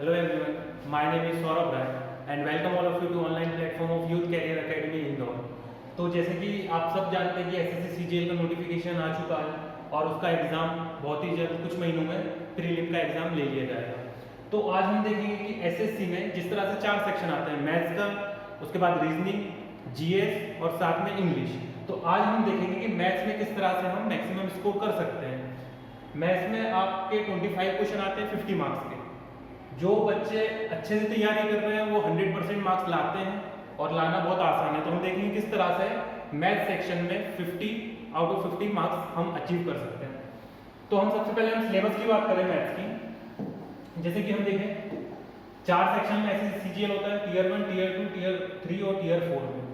Hello everyone, my name is Saurabh Rai and welcome all of you to online platform of Youth Career Academy Indore. तो जैसे कि आप सब जानते हैं कि एसएससी सीजीएल का नोटिफिकेशन आ चुका है और उसका एग्ज़ाम बहुत ही जल्द कुछ महीनों में प्रीलिम का एग्ज़ाम ले लिया जाएगा। तो आज हम देखेंगे कि एसएससी में जिस तरह से 4 सेक्शन आते हैं, मैथ्स का, उसके बाद रीजनिंग, जीएस और साथ में इंग्लिश। तो आज हम देखेंगे कि मैथ्स में किस तरह से हम मैक्सिमम स्कोर कर सकते हैं। मैथ्स में आपके 25 क्वेश्चन आते हैं 50 मार्क्स के। जो बच्चे अच्छे से तैयारी कर रहे हैं वो 100% मार्क्स लाते हैं और लाना बहुत आसान है। तो हम देखेंगे किस तरह से मैथ सेक्शन में 50 आउट ऑफ 50 मार्क्स हम अचीव कर सकते हैं। तो हम सबसे पहले हम सिलेबस की बात करें मैथ्स की। जैसे कि हम देखें 4 सेक्शन में ऐसे सीजीएल होता है, टीयर 1, टीयर 2, टीयर 3 और टीयर 4 में।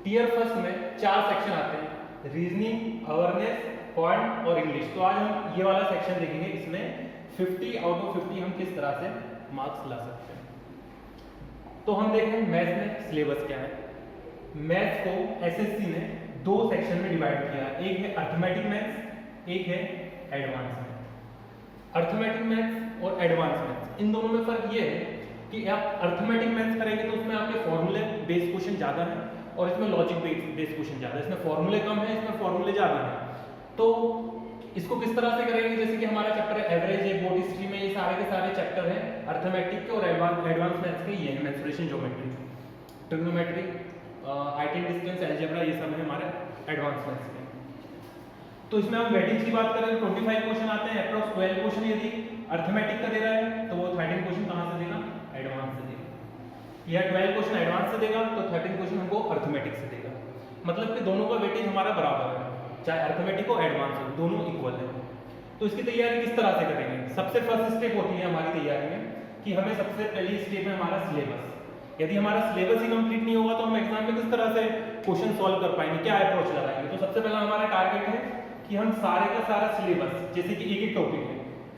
टीयर फर्स्ट में 4 सेक्शन आते हैं, रीजनिंग, अवेयरनेस, पॉइंट और इंग्लिश। तो आज हम ये वाला सेक्शन देखेंगे, इसमें 50 आउट ऑफ 50 हम किस तरह से मार्क्स ला सकते हैं। तो हम देखें मैथ्स में सिलेबस क्या है। मैथ्स को एसएससी ने 2 सेक्शन में डिवाइड किया, एक है अर्थमेटिक मैथ्स, एक है एडवांस मैथ्स। अर्थमेटिक मैथ्स और एडवांस मैथ्स, इन दोनों में फर्क ये है कि आप अर्थमेटिक मैथ्स करेंगे तो उसमें आपके फॉर्मूले बेस्ड क्वेश्चन ज्यादा है और इसमें लॉजिक बेस्ड क्वेश्चन ज्यादा है। इसमें फॉर्मूले कम है, इसमें फॉर्मूले ज्यादा है। तो इसको किस तरह से करेंगे, जैसे कि हमारा चैप्टर है एवरेज है, बोर्ड हिस्ट्री में, ये सारे के सारे चैप्टर हैं अर्थमेटिक के और एडवांस मैथ्स के। ये है mensuration, geometry, trigonometry, height and distance, algebra, ये सब है हमारे एडवांस मैथ्स के। तो इसमें हम वेटेज की बात करें तो 25 क्वेश्चन आते हैं, अप्रॉक्स 12 क्वेश्चन यदि अर्थमेटिक का दे रहा है तो वो 13 क्वेश्चन कहां से देगा, एडवांस से देगा। या 12 क्वेश्चन एडवांस से देगा तो 13 क्वेश्चन हमको अर्थमेटिक से देगा। मतलब कि दोनों का वेटेज हमारा बराबर है, चाहे अर्थमेटिक हो एडवांस हो, दोनों इक्वल है। तो इसकी तैयारी किस तरह से करेंगे। सबसे फर्स्ट स्टेप होती है हमारी तैयारी में कि हमें सबसे पहली स्टेप है हमारा सिलेबस। यदि हमारा सिलेबस ही कंप्लीट नहीं होगा तो हम एग्जाम में किस तरह से क्वेश्चन सॉल्व कर पाएंगे, क्या अप्रोच लगाएंगे। तो सबसे पहला हमारा टारगेट है कि हम सारे का सारा सिलेबस, जैसे कि एक टॉपिक है,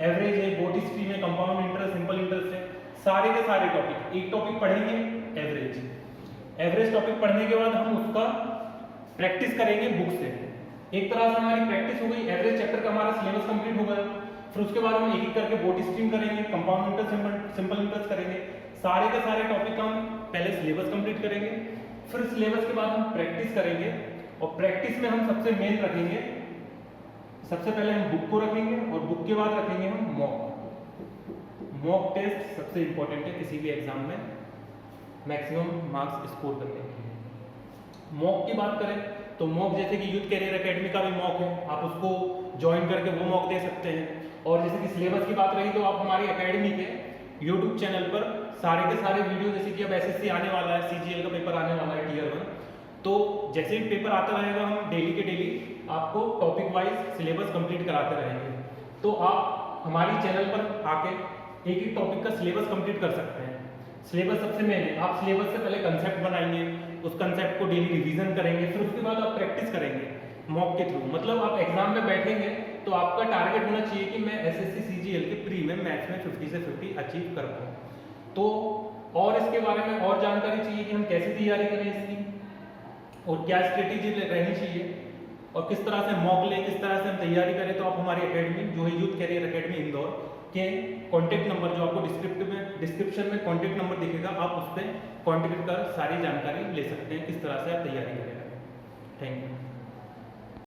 एवरेज है, बोर्ड हिस्ट्री में, कंपाउंड इंटरेस्ट, सिंपल इंटरेस्ट है, सारे के सारे टॉपिक, एक टॉपिक पढ़ेंगे एवरेज टॉपिक पढ़ने के बाद हम उसका प्रैक्टिस करेंगे बुक से। एक तरह से हमारी प्रैक्टिस हो गई, एवरेज चैप्टर का हमारा सिलेबस कंप्लीट हो गया। फिर उसके बाद हम एक एक करके बोर्ड स्ट्रीम करेंगे, कंपाउंड इंटरेस्ट, सिंपल इंटरेस्ट करेंगे। सारे के सारे टॉपिक हम पहले सिलेबस कंप्लीट करेंगे, फिर सिलेबस के बाद हम प्रैक्टिस करेंगे। और प्रैक्टिस में हम सबसे मेन रखेंगे, सबसे पहले हम बुक को रखेंगे और बुक के बाद रखेंगे हम मॉक टेस्ट। सबसे इंपॉर्टेंट है किसी भी एग्जाम में मैक्सिमम मार्क्स स्कोर करने के लिए। मॉक की बात करें तो मॉक जैसे कि यूथ कैरियर एकेडमी का भी मॉक है, आप उसको ज्वाइन करके वो मॉक दे सकते हैं। और जैसे कि सिलेबस की बात रही तो आप हमारी एकेडमी के यूट्यूब चैनल पर सारे के सारे वीडियो, जैसे कि अब एसएससी आने वाला है, सीजीएल का पेपर आने वाला है टीयर 1, तो जैसे ही पेपर आता रहेगा हम डेली के डेली आपको टॉपिक वाइज सिलेबस कंप्लीट कराते रहेंगे। तो आप हमारी चैनल पर आके एक एक टॉपिक का सिलेबस कंप्लीट कर सकते हैं। सिलेबस सबसे मेन है, आप सिलेबस से पहले कंसेप्ट बनाएंगे, उस कंसेप्ट को डेली रिवीजन करेंगे, फिर उसके बाद आप प्रैक्टिस करेंगे मॉक के थ्रू। मतलब आप एग्जाम में बैठेंगे तो आपका टारगेट होना चाहिए कि मैं एसएससी सीजीएल के प्री में मैथ्स में 50 से 50 अचीव कर पाऊँ। तो और इसके बारे में और जानकारी चाहिए कि हम कैसे तैयारी करें इसकी और क्या स्ट्रेटेजी रहनी चाहिए और किस तरह से मॉक लें, किस तरह से हम तैयारी करें, तो आप हमारी एकेडमी जो है यूथ कैरियर एकेडमी इंदौर के कॉन्टैक्ट नंबर, जो आपको डिस्क्रिप्शन में कॉन्टैक्ट नंबर दिखेगा, आप उस पर कॉन्टैक्ट कर सारी जानकारी ले सकते हैं किस तरह से आप तैयारी करें। Thank you.